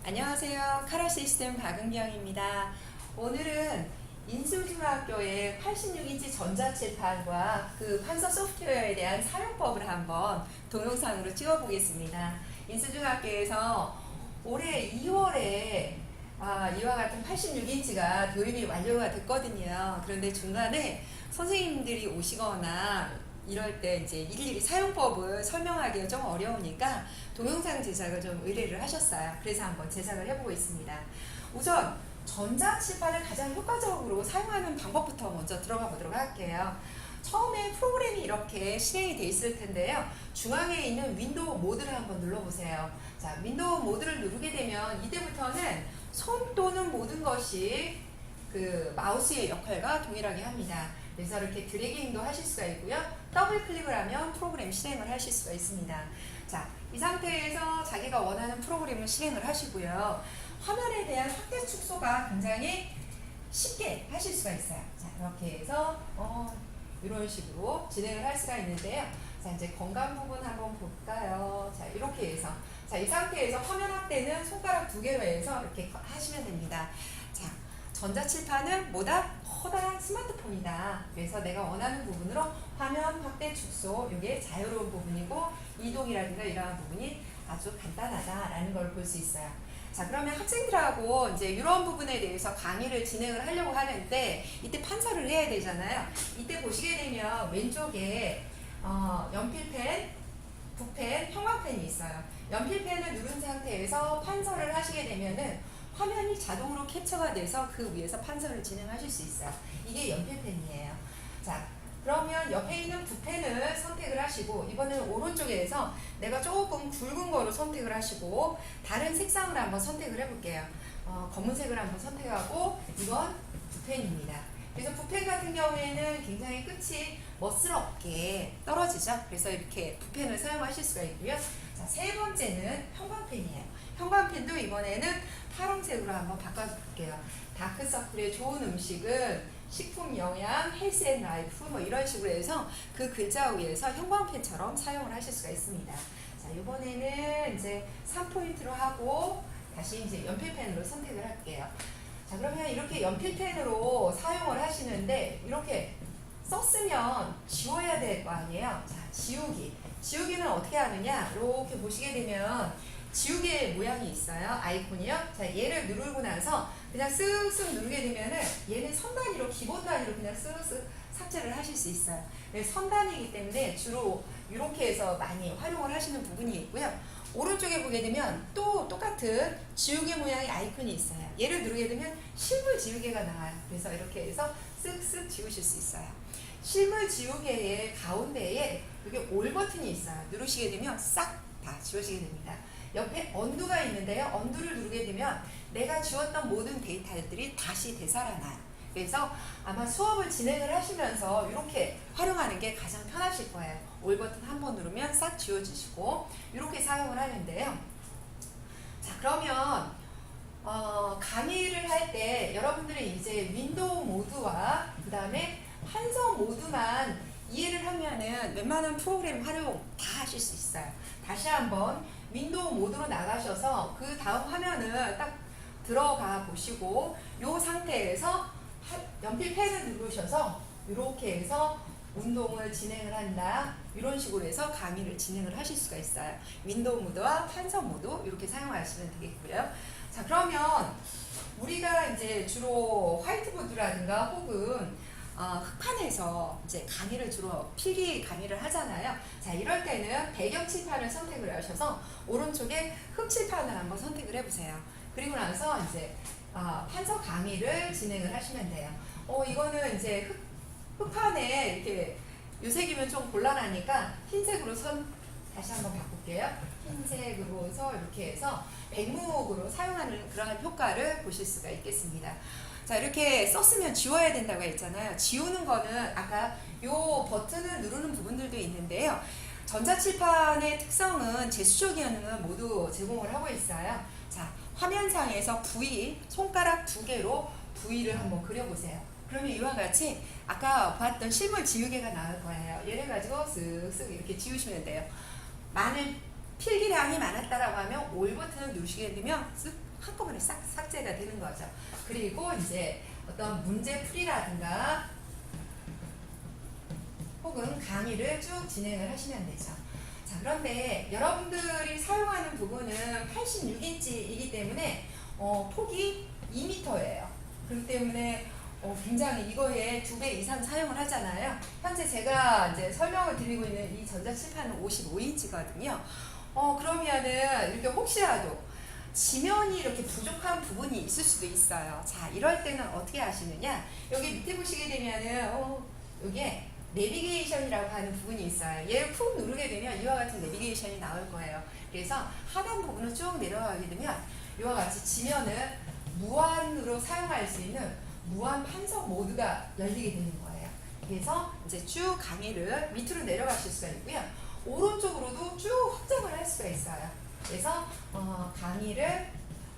안녕하세요. 카라시스템 박은경입니다. 오늘은 인수중학교의 86인치 전자칠판과 그 판서 소프트웨어에 대한 사용법을 한번 동영상으로 찍어보겠습니다. 인수중학교에서 올해 2월에 이와 같은 86인치가 도입이 완료가 됐거든요. 그런데 중간에 선생님들이 오시거나 이럴 때 이제 일일이 사용법을 설명하기가 좀 어려우니까 동영상 제작을 좀 의뢰를 하셨어요. 그래서 한번 제작을 해보고 있습니다. 우선 전자칠판을 가장 효과적으로 사용하는 방법부터 먼저 들어가 보도록 할게요. 처음에 프로그램이 이렇게 실행이 돼 있을 텐데요. 중앙에 있는 윈도우 모드를 한번 눌러보세요. 자, 윈도우 모드를 누르게 되면 이때부터는 손 또는 모든 것이 그 마우스의 역할과 동일하게 합니다. 그래서 이렇게 드래깅도 하실 수가 있고요. 더블 클릭을 하면 프로그램 실행을 하실 수가 있습니다. 자, 이 상태에서 자기가 원하는 프로그램을 실행을 하시고요. 화면에 대한 확대 축소가 굉장히 쉽게 하실 수가 있어요. 자, 이렇게 해서 이런 식으로 진행을 할 수가 있는데요. 자, 이제 건강 부분 한번 볼까요? 자, 이렇게 해서 자, 이 상태에서 화면 확대는 손가락 2개로 해서 이렇게 하시면 됩니다. 자, 전자칠판은 뭐다? 커다란 스마트폰이다. 그래서 내가 원하는 부분으로 화면 확대 축소, 이게 자유로운 부분이고 이동이라든가 이러한 부분이 아주 간단하다라는 걸 볼 수 있어요. 자, 그러면 학생들하고 이제 이런 부분에 대해서 강의를 진행을 하려고 하는데 이때 판서를 해야 되잖아요. 이때 보시게 되면 왼쪽에 연필펜, 붓펜, 형광펜이 있어요. 연필펜을 누른 상태에서 판서를 하시게 되면은 화면이 자동으로 캡처가 돼서 그 위에서 판서를 진행하실 수 있어요. 이게 연필펜이에요. 자, 그러면 옆에 있는 붓펜을 선택을 하시고 이번에는 오른쪽에서 내가 조금 굵은 거로 선택을 하시고 다른 색상을 한번 선택을 해볼게요. 검은색을 한번 선택하고 이건 붓펜입니다. 그래서 붓펜 같은 경우에는 굉장히 끝이 멋스럽게 떨어지죠. 그래서 이렇게 붓펜을 사용하실 수가 있고요. 자, 세 번째는 형광펜이에요. 형광펜도 이번에는 파란색으로 한번 바꿔볼게요. 다크서클에 좋은 음식은 식품 영양, 헬스 앤 라이프 뭐 이런 식으로 해서 그 글자 위에서 형광펜처럼 사용을 하실 수가 있습니다. 자, 이번에는 이제 3포인트로 하고 다시 이제 연필펜으로 선택을 할게요. 자, 그러면 이렇게 연필펜으로 사용을 하시는데 이렇게 썼으면 지워야 될 거 아니에요. 자, 지우기. 지우기는 어떻게 하느냐? 이렇게 보시게 되면 지우개 모양이 있어요. 아이콘이요. 자, 얘를 누르고 나서 그냥 쓱쓱 누르게 되면은 얘는 선 단위로, 기본 단위로 그냥 쓱쓱 삭제를 하실 수 있어요. 선 단위이기 때문에 주로 이렇게 해서 많이 활용을 하시는 부분이 있고요. 오른쪽에 보게 되면 또 똑같은 지우개 모양의 아이콘이 있어요. 얘를 누르게 되면 실물 지우개가 나와요. 그래서 이렇게 해서 쓱쓱 지우실 수 있어요. 실물 지우개의 가운데에 여기 올 버튼이 있어요. 누르시게 되면 싹 다 지워지게 됩니다. 옆에 언두가 있는데요. 언두를 누르게 되면 내가 지웠던 모든 데이터들이 다시 되살아나요. 그래서 아마 수업을 진행을 하시면서 이렇게 활용하는 게 가장 편하실 거예요. 올 버튼 한 번 누르면 싹 지워지시고 이렇게 사용을 하는데요. 자, 그러면 강의를 할 때 여러분들이 이제 윈도우 모드와 그 다음에 판서 모드만 이해를 하면은 웬만한 프로그램 활용 다 하실 수 있어요. 다시 한번 윈도우 모드로 나가셔서 그 다음 화면을 딱 들어가 보시고 이 상태에서 연필펜을 누르셔서 이렇게 해서 운동을 진행을 한다. 이런 식으로 해서 강의를 진행을 하실 수가 있어요. 윈도우 모드와 판서 모드 이렇게 사용하시면 되겠고요. 자, 그러면 우리가 이제 주로 화이트보드라든가 혹은 흑판에서 이제 강의를 주로 필기 강의를 하잖아요. 자, 이럴 때는 배경 칠판을 선택을 하셔서 오른쪽에 흑 칠판을 한번 선택을 해보세요. 그리고 나서 이제 판서 강의를 진행을 하시면 돼요. 이거는 이제 흑판에 이렇게 유색이면 좀 곤란하니까 흰색으로 다시 한번 바꿀게요. 흰색으로서 이렇게 해서 백목으로 사용하는 그러한 효과를 보실 수가 있겠습니다. 자, 이렇게 썼으면 지워야 된다고 했잖아요. 지우는 거는 아까 요 버튼을 누르는 부분들도 있는데요. 전자칠판의 특성은 제수조 기능을 모두 제공을 하고 있어요. 자, 화면상에서 V, 손가락 2개로 V를 한번 그려보세요. 그러면 이와 같이 아까 봤던 실물 지우개가 나올 거예요. 얘를 가지고 쓱쓱 이렇게 지우시면 돼요. 많은 필기량이 많았다라고 하면 올 버튼을 누르시게 되면 쓱 한꺼번에 싹 삭제가 되는 거죠. 그리고 이제 어떤 문제풀이라든가 혹은 강의를 쭉 진행을 하시면 되죠. 자, 그런데 여러분들이 사용하는 부분은 86인치이기 때문에 폭이 2m예요. 그렇기 때문에 굉장히 이거에 2배 이상 사용을 하잖아요. 현재 제가 이제 설명을 드리고 있는 이 전자칠판은 55인치거든요. 그러면은 이렇게 혹시라도 지면이 이렇게 부족한 부분이 있을 수도 있어요. 자, 이럴 때는 어떻게 하시느냐? 여기 밑에 보시게 되면은 여기에 내비게이션이라고 하는 부분이 있어요. 얘를 푹 누르게 되면 이와 같은 내비게이션이 나올 거예요. 그래서 하단 부분을 쭉 내려가게 되면 이와 같이 지면을 무한으로 사용할 수 있는 무한 판서 모드가 열리게 되는 거예요. 그래서 이제 쭉 강의를 밑으로 내려가실 수가 있고요. 오른쪽으로도 쭉 확장을 할 수가 있어요. 그래서 강의를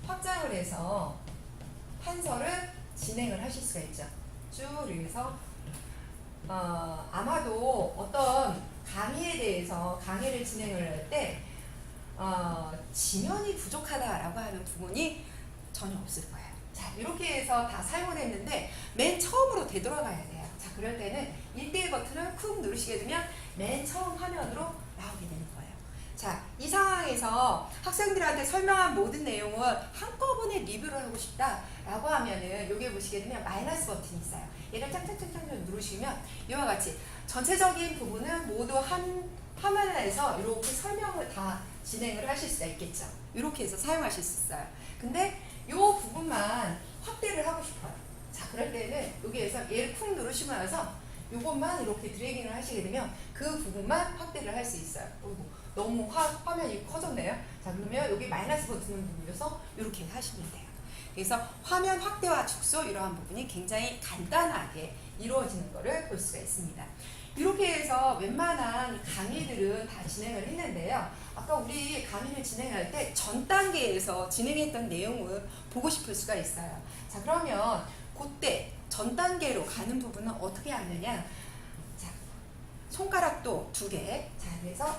확장을 해서 판서를 진행을 하실 수가 있죠. 쭉 이래서 아마도 어떤 강의에 대해서 강의를 진행을 할 때 지면이 부족하다라고 하는 부분이 전혀 없을 거예요. 자, 이렇게 해서 다 사용을 했는데 맨 처음으로 되돌아가야 돼요. 자, 그럴 때는 1대1 버튼을 쿡 누르시게 되면 맨 처음 화면으로 나오게 되는 거예요. 자, 이 상황에서 학생들한테 설명한 모든 내용을 한꺼번에 리뷰를 하고 싶다라고 하면은 여기 보시게 되면 마이너스 버튼이 있어요. 얘를 짱짱짱짱 누르시면 이와 같이 전체적인 부분은 모두 한 화면에서 이렇게 설명을 다 진행을 하실 수가 있겠죠. 이렇게 해서 사용하실 수 있어요. 근데 이 부분만 확대를 하고 싶어요. 자, 그럴 때는 여기에서 얘를 쿵 누르시고 나서 이것만 이렇게 드래깅을 하시게 되면 그 부분만 확대를 할 수 있어요. 너무 화면이 커졌네요. 자, 그러면 여기 마이너스 버튼을 누르셔서 이렇게 하시면 돼요. 그래서 화면 확대와 축소 이러한 부분이 굉장히 간단하게 이루어지는 것을 볼 수가 있습니다. 이렇게 해서 웬만한 강의들은 다 진행을 했는데요. 아까 우리 강의를 진행할 때 전 단계에서 진행했던 내용을 보고 싶을 수가 있어요. 자, 그러면 그때 전 단계로 가는 부분은 어떻게 하느냐? 자, 손가락도 2개. 자, 그래서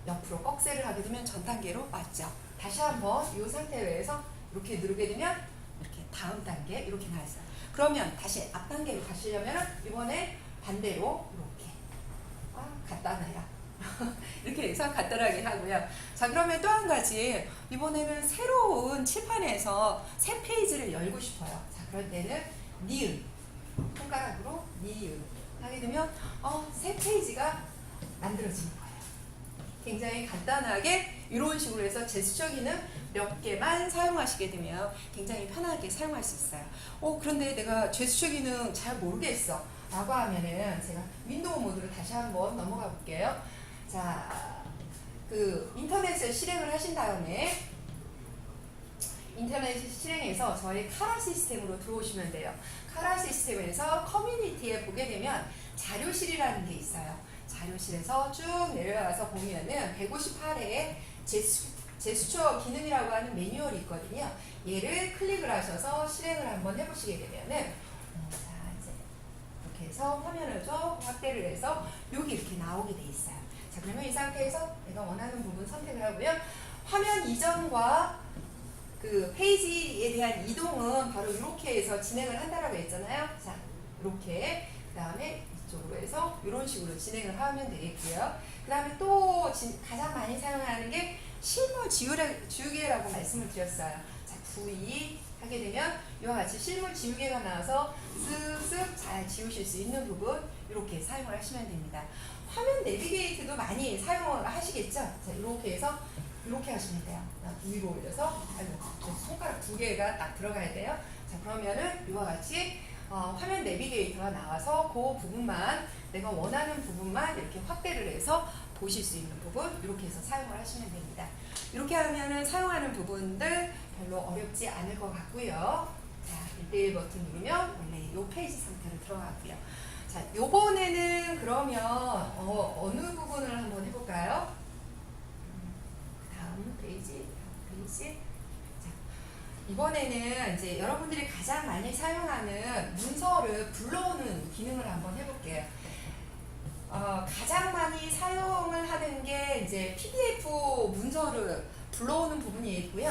옆으로 꺽쇠를 하게 되면 전 단계로 맞죠. 다시 한번 이 상태에서 이렇게 누르게 되면 이렇게 다음 단계 이렇게 나와 있어요. 그러면 다시 앞 단계로 가시려면 이번에 반대로 이렇게 간단해요. 이렇게 해서 간단하게 하고요. 자, 그러면 또 한 가지 이번에는 새로운 칠판에서 새 페이지를 열고 싶어요. 자, 그럴 때는 니은 손가락으로 니은 하게 되면 새 페이지가 만들어지는 거예요. 굉장히 간단하게 이런 식으로 해서 제스처 기능 몇 개만 사용하시게 되면 굉장히 편하게 사용할 수 있어요. 그런데 내가 제스처 기능 잘 모르겠어 라고 하면은 제가 윈도우 모드로 다시 한번 넘어가 볼게요. 자, 그 인터넷을 실행을 하신 다음에 인터넷 실행해서 저희 카라 시스템으로 들어오시면 돼요. 카라 시스템에서 커뮤니티에 보게 되면 자료실이라는 게 있어요. 자료실에서 쭉 내려가서 보면은 158회에 제스처 기능이라고 하는 매뉴얼이 있거든요. 얘를 클릭을 하셔서 실행을 한번 해보시게 되면은 자, 이제 이렇게 해서 화면을 좀 확대를 해서 여기 이렇게 나오게 돼 있어요. 자, 그러면 이 상태에서 내가 원하는 부분 선택을 하고요. 화면 이전과 그 페이지에 대한 이동은 바로 이렇게 해서 진행을 한다라고 했잖아요. 자, 이렇게 그 다음에 이쪽으로 해서 이런 식으로 진행을 하면 되겠고요. 그 다음에 또 가장 많이 사용하는 게 실물 지우개라고 말씀을 드렸어요. 자, V 하게 되면 이와 같이 실물 지우개가 나와서 쓱쓱 잘 지우실 수 있는 부분 이렇게 사용을 하시면 됩니다. 화면 내비게이트도 많이 사용을 하시겠죠? 자, 이렇게 해서 이렇게 하시면 돼요. 위로 올려서 손가락 2개가 딱 들어가야 돼요. 자, 그러면은 이와 같이 화면 내비게이터가 나와서 그 부분만 내가 원하는 부분만 이렇게 확대를 해서 보실 수 있는 부분 이렇게 해서 사용을 하시면 됩니다. 이렇게 하면은 사용하는 부분들 별로 어렵지 않을 것 같고요. 자, 1대1 버튼 누르면 원래 이 페이지 상태로 들어가고요. 자, 요번에는 그러면 어느 부분을 한번 해볼까요? 다음 페이지. 자, 이번에는 이제 여러분들이 가장 많이 사용하는 문서를 불러오는 기능을 한번 해볼게요. 가장 많이 사용을 하는 게 이제 PDF 문서를 불러오는 부분이 있고요.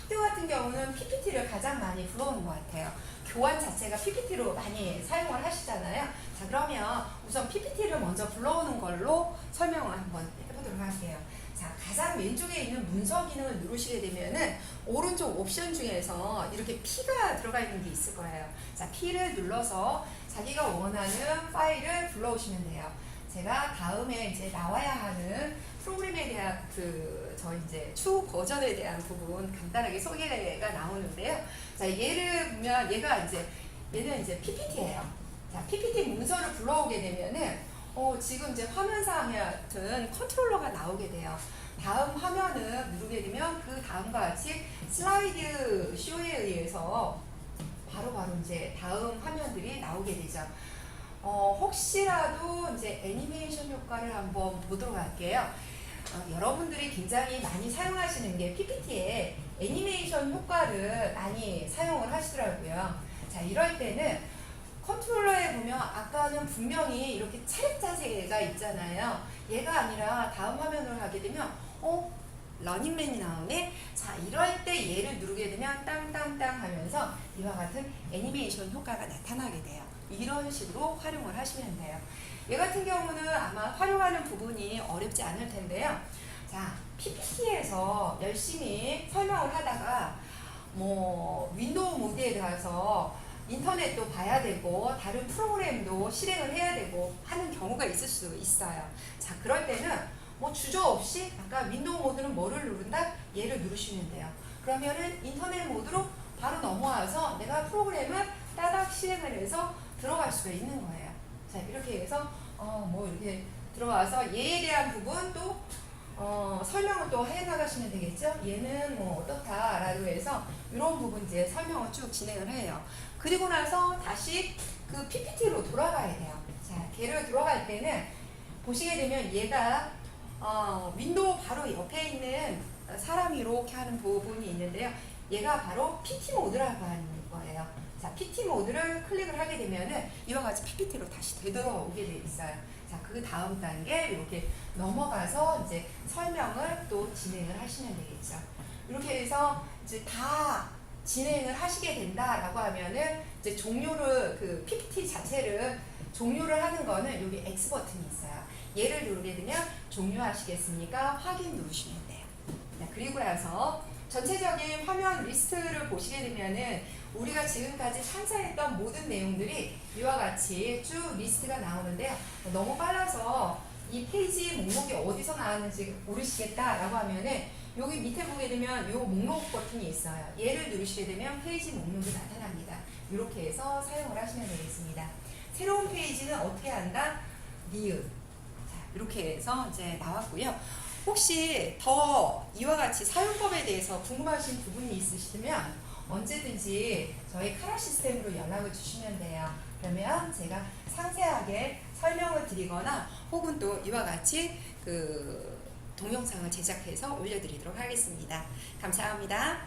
학교 같은 경우는 PPT를 가장 많이 불러오는 것 같아요. 교환 자체가 PPT로 많이 사용을 하시잖아요. 자, 그러면 우선 PPT를 먼저 불러오는 걸로 설명을 한번 해보도록 할게요. 자, 가장 왼쪽에 있는 문서 기능을 누르시게 되면은 오른쪽 옵션 중에서 이렇게 P가 들어가 있는 게 있을 거예요. 자, P를 눌러서 자기가 원하는 파일을 불러오시면 돼요. 제가 다음에 이제 나와야 하는 프로그램에 대한 저 이제 추후 버전에 대한 부분 간단하게 소개가 나오는데요. 자, 얘를 보면 얘는 이제 PPT예요. 자, PPT 문서를 불러오게 되면은 지금 이제 화면상 같은 컨트롤러가 나오게 돼요. 다음 화면을 누르게 되면 그 다음과 같이 슬라이드 쇼에 의해서 바로바로 이제 다음 화면들이 나오게 되죠. 혹시라도 이제 애니메이션 효과를 한번 보도록 할게요. 여러분들이 굉장히 많이 사용하시는 게 PPT에 애니메이션 효과를 많이 사용을 하시더라고요. 자, 이럴 때는 컨트롤러에 보면 아까는 분명히 이렇게 차례 자세가 있잖아요. 얘가 아니라 다음 화면으로 하게 되면 러닝맨이 나오네. 자, 이럴 때 얘를 누르게 되면 땅땅땅 하면서 이와 같은 애니메이션 효과가 나타나게 돼요. 이런 식으로 활용을 하시면 돼요. 얘 같은 경우는 아마 활용하는 부분이 어렵지 않을 텐데요. 자, PPT에서 열심히 설명을 하다가 윈도우 모드에 들어가서 인터넷도 봐야 되고 다른 프로그램도 실행을 해야 되고 하는 경우가 있을 수 있어요. 자, 그럴 때는 주저없이 아까 윈도우 모드는 뭐를 누른다? 얘를 누르시면 돼요. 그러면은 인터넷 모드로 바로 넘어와서 내가 프로그램을 따닥 실행을 해서 들어갈 수가 있는 거예요. 자, 이렇게 해서 이렇게 들어와서 얘에 대한 부분 또 설명을 또 해나가시면 되겠죠. 얘는 어떻다라고 해서 이런 부분 이제 설명을 쭉 진행을 해요. 그리고 나서 다시 그 PPT로 돌아가야 돼요. 자, 걔를 들어갈 때는 보시게 되면 얘가 윈도우 바로 옆에 있는 사람이 이렇게 하는 부분이 있는데요. 얘가 바로 PT 모드라고 하는 거예요. 자, PT 모드를 클릭을 하게 되면은 이와 같이 PPT로 다시 되돌아오게 돼 있어요. 자, 그 다음 단계 이렇게 넘어가서 이제 설명을 또 진행을 하시면 되겠죠. 이렇게 해서 이제 다 진행을 하시게 된다라고 하면은 이제 종료를 그 PPT 자체를 종료를 하는 거는 여기 X 버튼이 있어요. 얘를 누르게 되면 종료하시겠습니까? 확인 누르시면 돼요. 자, 그리고 나서 전체적인 화면 리스트를 보시게 되면은 우리가 지금까지 탐사했던 모든 내용들이 이와 같이 쭉 리스트가 나오는데요. 너무 빨라서 이 페이지 목록이 어디서 나왔는지 모르시겠다라고 하면은 여기 밑에 보게 되면 이 목록 버튼이 있어요. 얘를 누르시게 되면 페이지 목록이 나타납니다. 이렇게 해서 사용을 하시면 되겠습니다. 새로운 페이지는 어떻게 한다? 니은. 자, 이렇게 해서 이제 나왔고요. 혹시 더 이와 같이 사용법에 대해서 궁금하신 부분이 있으시면 언제든지 저희 카라 시스템으로 연락을 주시면 돼요. 그러면 제가 상세하게 설명을 드리거나 혹은 또 이와 같이 동영상을 제작해서 올려드리도록 하겠습니다. 감사합니다.